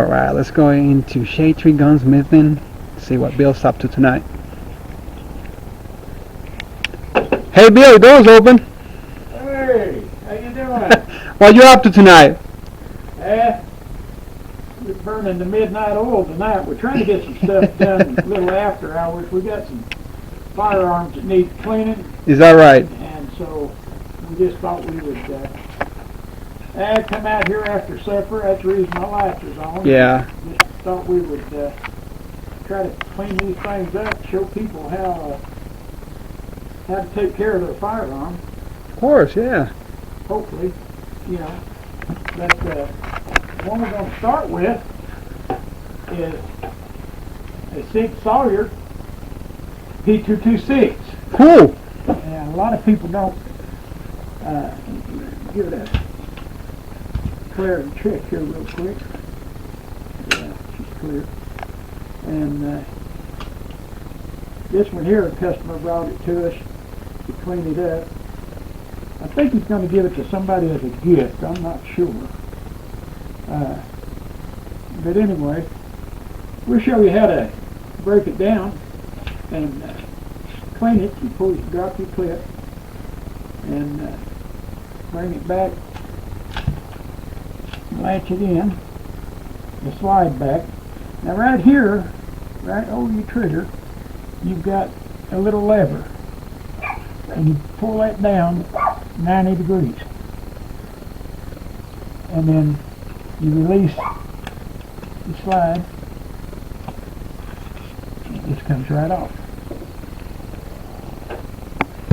Alright, let's go into Shade Tree Gunsmithing, see what Bill's up to tonight. Hey Bill, the door's open. Hey, how you doing? What you up to tonight? We're burning the midnight oil tonight. We're trying to get some stuff done a little after hours. We got some firearms that need cleaning. Is that right? And so we just thought we would come out here after supper. That's the reason my lights is on. Yeah. Just thought we would try to clean these things up, show people how to take care of their firearm. Of course, yeah. Hopefully, you know. But one we're going to start with is a Sig Sauer P226. Cool. And a lot of people don't give it a clear check here real quick. Yeah, she's clear. And this one here, a customer brought it to us to clean it up. I think he's going to give it to somebody as a gift. I'm not sure. But anyway, we'll show you how to break it down and clean it. You drop your clip and bring it back, latch it in, the slide back. Now right here, right over your trigger, you've got a little lever, and you pull that down 90 degrees, and then you release the slide, it just comes right off.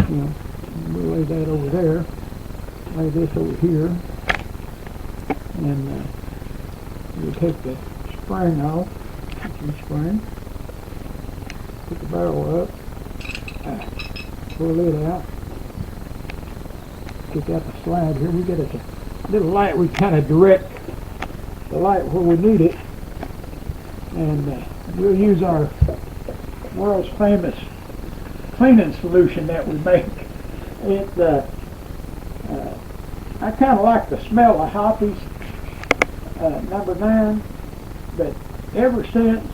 We'll lay that over there, lay this over here, and we'll take the spring off, the spring, put the barrel up, pull it out, get out the slide here. We get a little light, we kind of direct the light where we need it, and we'll use our world's famous cleaning solution that we make. I kind of like the smell of Hoppy's number 9, but ever since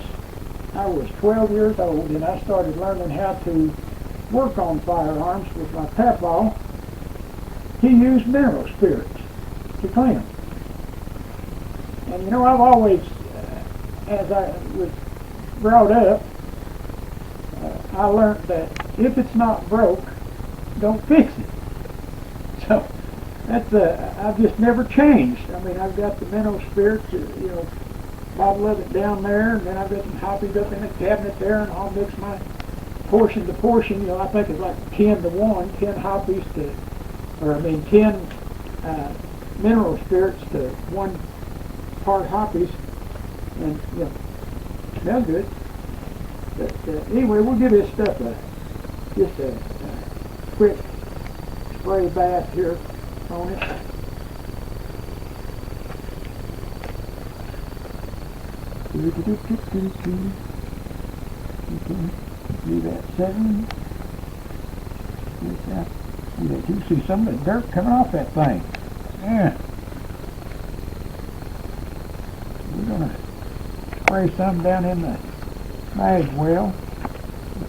I was 12 years old and I started learning how to work on firearms with my papaw, he used mineral spirits to clean them. And you know, I've always, as I was brought up, I learned that if it's not broke, don't fix it. So that's I've just never changed. I mean, I've got the mineral spirits, bottle of it down there, and then I've got some Hoppies up in the cabinet there, and I'll mix my portion to portion. I think it's like 10 to 1, 10 Hoppies to, 10 mineral spirits to 1 part Hoppies, and smells good. But anyway, we'll give this stuff just a quick spray bath here on it. Leave that settling. You see some of the dirt coming off that thing. Yeah. We're going to spray some down in the mag well.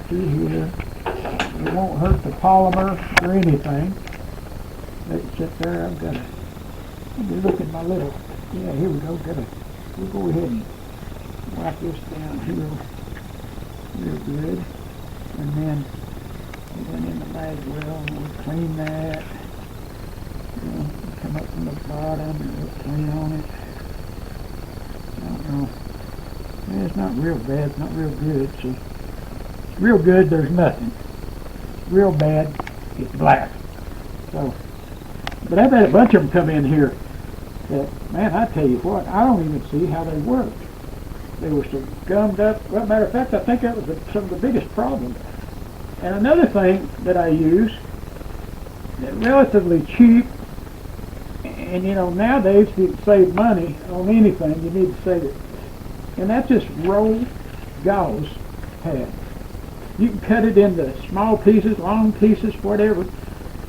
See here. It won't hurt the polymer or anything. Let it sit there. I've got to look at my little. Yeah, here we go. We'll go ahead and wipe this down here real good. And then in the mag well, and we'll clean that. Come up from the bottom and we'll clean on it. I don't know. It's not real bad, it's not real good. See, real good, there's nothing. Real bad, it's black. So, but I've had a bunch of them come in here that, man, I tell you what, I don't even see how they work. They were so gummed up. Well, matter of fact, I think that was some of the biggest problems. And another thing that I use, that's relatively cheap, and nowadays if you can save money on anything, you need to save it. And that's just rolled gauze pad. You can cut it into small pieces, long pieces, whatever,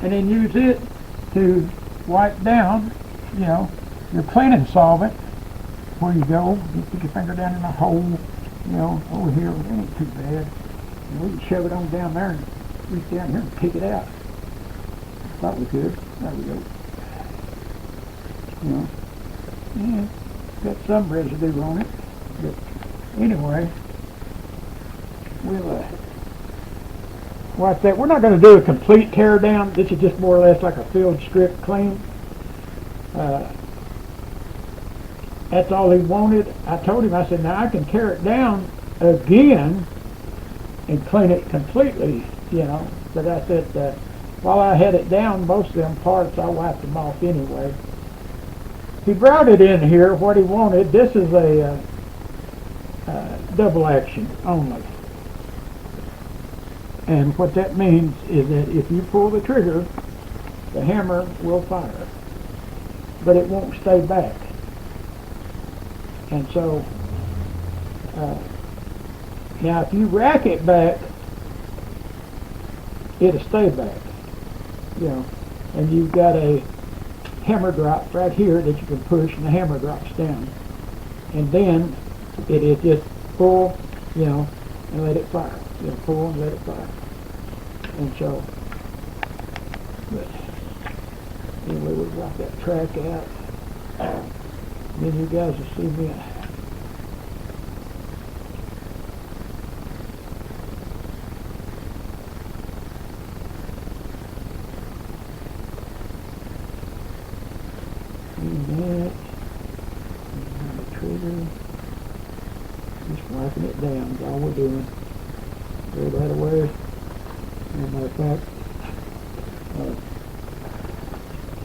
and then use it to wipe down, your cleaning solvent where you go. You stick your finger down in the hole, you know, over here. It ain't too bad. And we can shove it on down there and reach down here and pick it out. Thought we could. There we go. You know, yeah, got some residue on it. But anyway, we'll watch that. We're not going to do a complete tear down. This is just more or less like a field strip clean. That's all he wanted. I told him, I said, now I can tear it down again and clean it completely, you know. But I said, while I had it down, most of them parts, I wiped them off anyway. He brought it in here, what he wanted. This is a double action only. And what that means is that if you pull the trigger, the hammer will fire, but it won't stay back. And so, now if you rack it back, it'll stay back, you know, and you've got a hammer drop right here that you can push, and the hammer drops down, and then it is just pull, you know, and let it fire. You know, pull and let it fire. And so, but anyway, we'll drop that track out. Then you guys will see me. That. The trigger. Just wiping it down is all we're doing. Throw that away. As a matter of fact,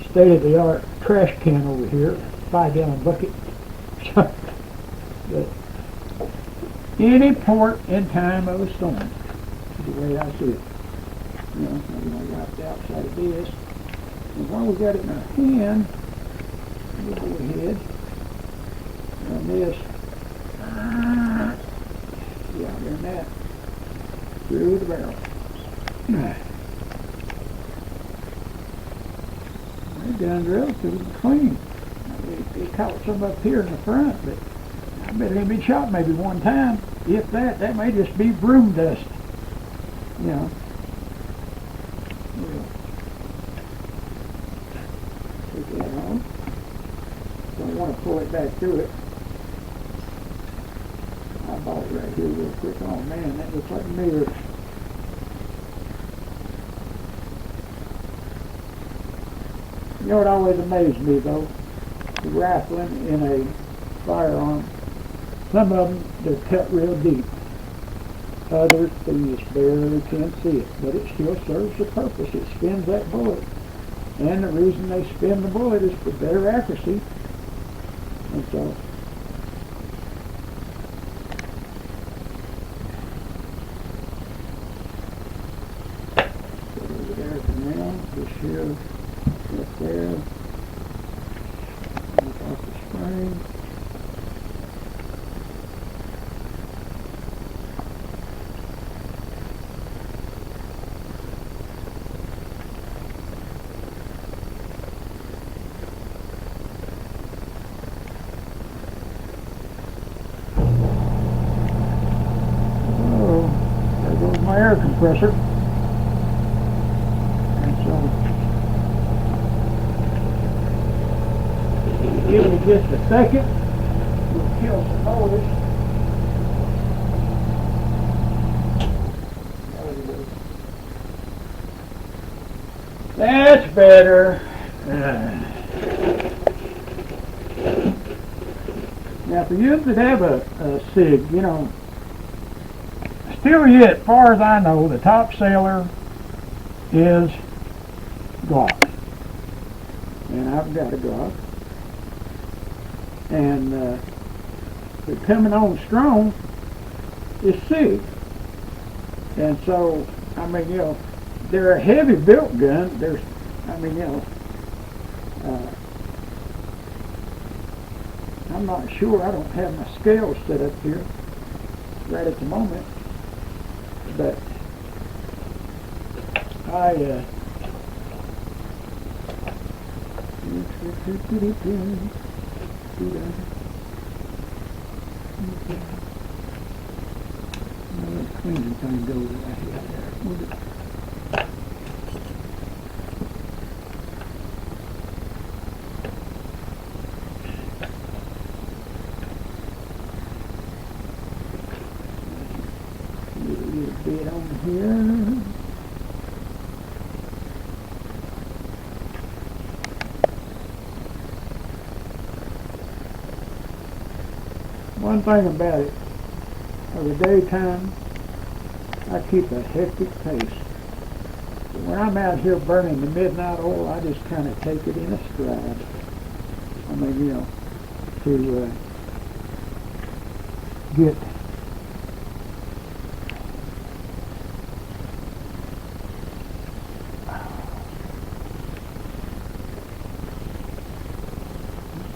state-of-the-art trash can over here, 5-gallon bucket. But any port in time of a storm is the way I see it. You know, I'm going to wipe the outside of this. And while we got it in our hand, we'll go ahead and this. Yeah, there's that. Through the barrel. They're done relatively clean. They caught some up here in the front, but I bet it'll be shot maybe one time. If that, that may just be broom dust. You know. We'll take that off. Don't want to pull it back through it. I bought it right here real quick. Oh man, that looks like a mirror. You know what always amazed me though? The rifling in a firearm. Some of them, they're cut real deep. Others, you just barely can't see it. But it still serves the purpose. It spins that bullet. And the reason they spin the bullet is for better accuracy. And so, over there for now. This here, up there. Off the spring. Oh, there goes my air compressor. And so, give me just a second. We'll kill some motors. That's better. Now for you that have a Sig, you know, still yet, as far as I know, the top seller is Glock. And I've got a Glock. And they're coming on strong is Sig. And so, I mean, you know, they're a heavy built gun. There's, I mean, you know, I'm not sure. I don't have my scales set up here right at the moment. But I Okay. Now that cleaning thing goes right here. Move it. A little bit on here. One thing about it, for the daytime, I keep a hectic pace. But when I'm out here burning the midnight oil, I just kind of take it in a stride. I mean, you know, to get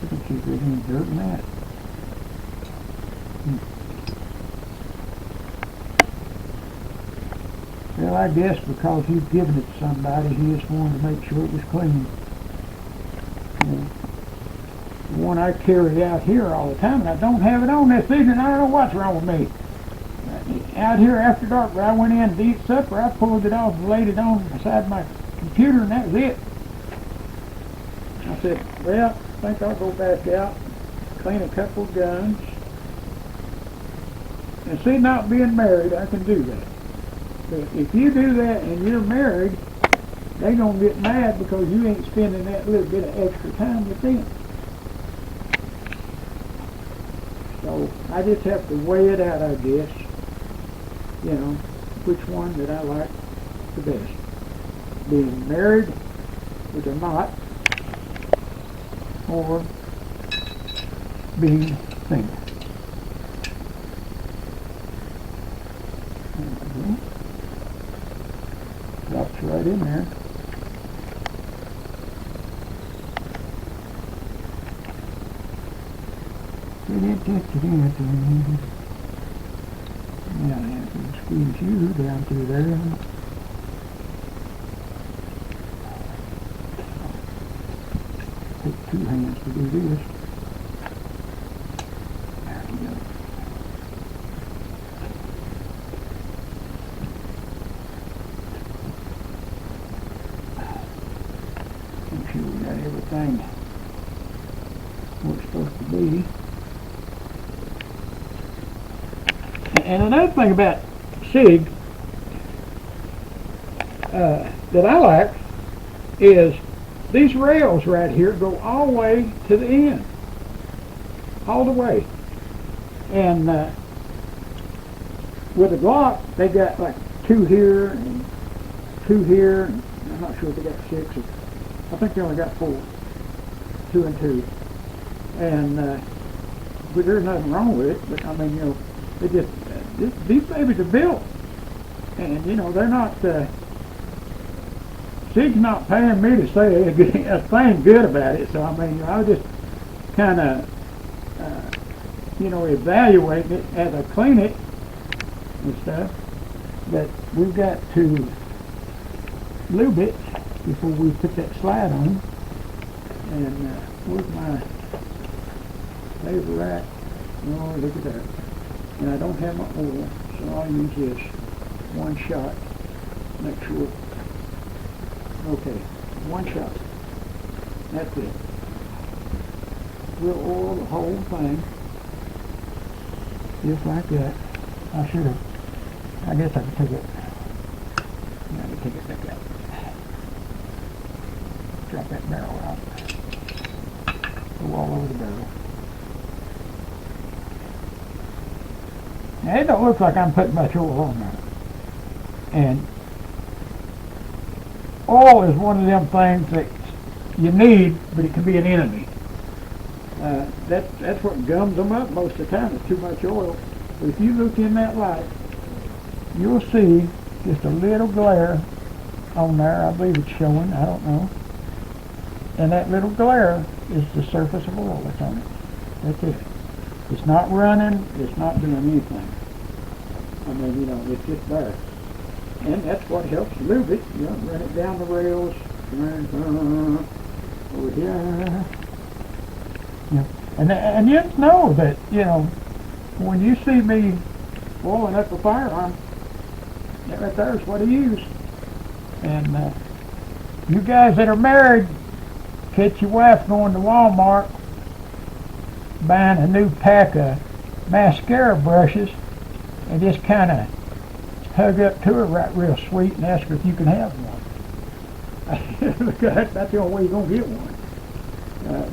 you can see if there's any dirt in that. Well, I guess because he's given it to somebody, he just wanted to make sure it was clean. The one I carry out here all the time, and I don't have it on this evening. I don't know what's wrong with me. Out here after dark, where I went in to eat supper, I pulled it off and laid it on beside my computer, and that was it. I said, well, I think I'll go back out, clean a couple of guns. And see, not being married, I can do that. But if you do that and you're married, they're going to get mad because you ain't spending that little bit of extra time with them. So I just have to weigh it out, I guess. You know, which one that I like the best. Being married with a knot or being single. Drops right in there. Now I have to squeeze you down through there. Take two hands to do this. There we go. Make sure we got everything where it's supposed to be. And another thing about Sig that I like is these rails right here go all the way to the end. All the way. And with a Glock, they got like two here and two here. And I'm not sure if they got six. I think they only got four. 2 and 2. And but there's nothing wrong with it. But I mean, you know, they just these babies are built, and you know they're not. Sig's not paying me to say a thing good about it. So I mean, you know, I was just kind of, you know, evaluating it as I clean it and stuff. But we've got to lube it before we put that slide on. And where's my labor rack? Oh, look at that. And I don't have my oil, so I'll use this one shot. Make sure. Okay, one shot. That's it. We'll oil the whole thing. Just like that. I should have. I guess I could take it. I can take it back out. Drop that barrel out. Go all over the barrel. Now it don't look like I'm putting much oil on there. And oil is one of them things that you need, but it can be an enemy. That's what gums them up most of the time, is too much oil. But if you look in that light, you'll see just a little glare on there. I believe it's showing, I don't know. And that little glare is the surface of oil that's on it. That's it. It's not running, it's not doing anything. I mean, you know, it's just there. And that's what helps lube it. You know, run it down the rails, over here. Yeah. And you know that, you know, when you see me blowing up a firearm, that right there is what I use. And you guys that are married, catch your wife going to Walmart buying a new pack of mascara brushes and just kind of hug up to her right real sweet and ask her if you can have one. That's about the only way you're going to get one.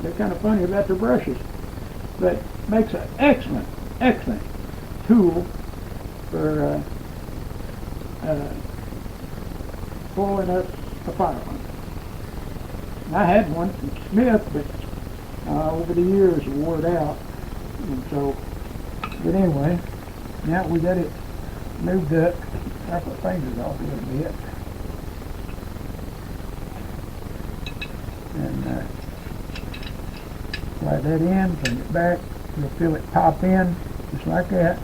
They're kind of funny about their brushes, but makes an excellent tool for blowing up a firearm. I had one from Smith, but over the years it wore it out, and so. But anyway, now we got it moved up. Knock our fingers off a little bit, and slide that in, bring it back. You'll feel it pop in, just like that.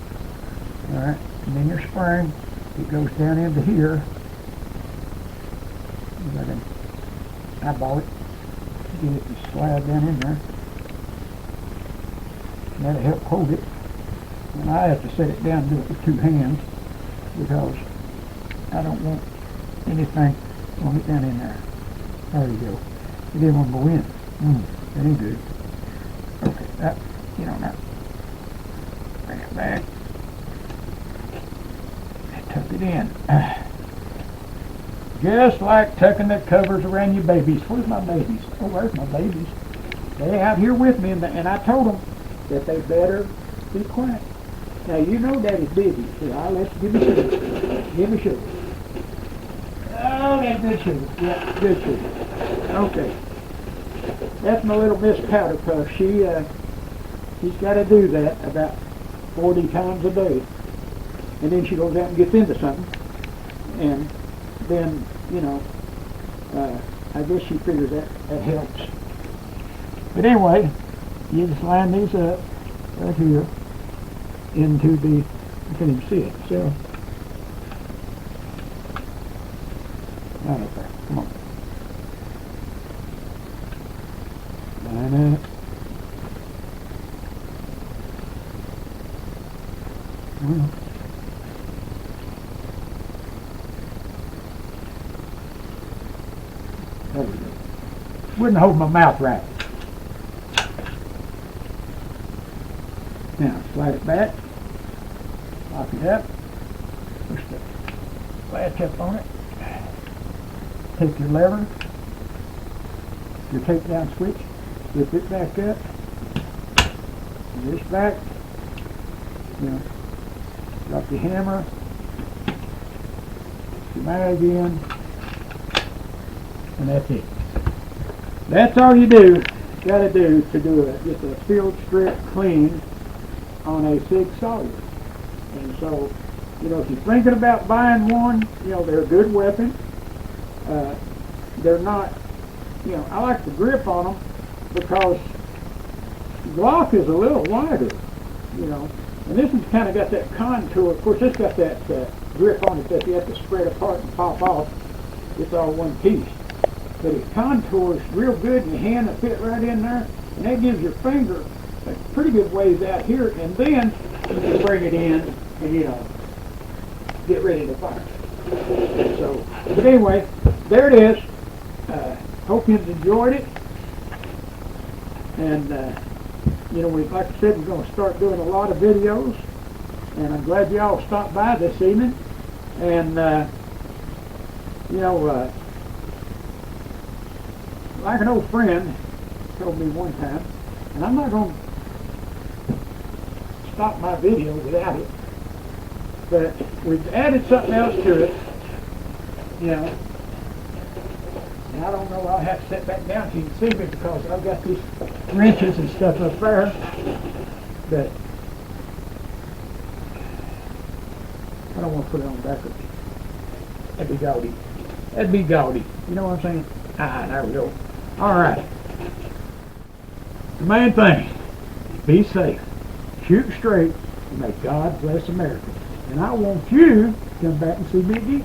All right, and then your spring, it goes down into here. You got an eyeball it, get it to slide down in there. And that'll help hold it. And I have to set it down and do it with 2 hands because I don't want anything going to get down in there. There you go. It didn't want to go in. That ain't good. Okay, that, you know, now bring it back and tuck it in. Just like tucking the covers around your babies. Where's my babies? Oh, where's my babies? They're out here with me, and I told them that they better be quiet. Now, you know Daddy's busy, so I'll let you give me sugar. Give me sugar. Oh, that's good sugar. Yeah, good sugar. Okay. That's my little Miss Powder Puff. She's got to do that about 40 times a day. And then she goes out and gets into something. And then, you know, I guess she figures that helps. But anyway, you just line these up right here into the, I can't even see it, so, right up there, come on. Line up. Well, there we go. Wouldn't hold my mouth right. Now, slide it back, lock it up, push the latch up on it, take your lever, your takedown switch, flip it back up, this back, you know, drop your hammer, your mag in, and that's it. That's all you got to do to do get a field strip clean on a Sig Sauer. And so, you know, if you're thinking about buying one, you know, they're a good weapon. They're not, you know, I like the grip on them because Glock is a little wider, you know, and this one's kind of got that contour. Of course, it's got that grip on it that you have to spread apart and pop off. It's all one piece. But it contours real good and your hand will fit right in there, and that gives your finger a pretty good ways out here, and then you can bring it in and, you know, get ready to fire. So, but anyway, there it is. Hope you enjoyed it. And, you know, like I said, we're going to start doing a lot of videos, and I'm glad you all stopped by this evening. And, you know, like an old friend told me one time, and I'm not going to stop my video without it, but we've added something else to it, you know, and I don't know, I'll have to sit back down so you can see me because I've got these wrenches and stuff up there, but I don't want to put it on backwards. That'd be gaudy. That'd be gaudy. You know what I'm saying? Ah, there we go. All right. The main thing, be safe, shoot straight, and may God bless America. And I want you to come back and see me again.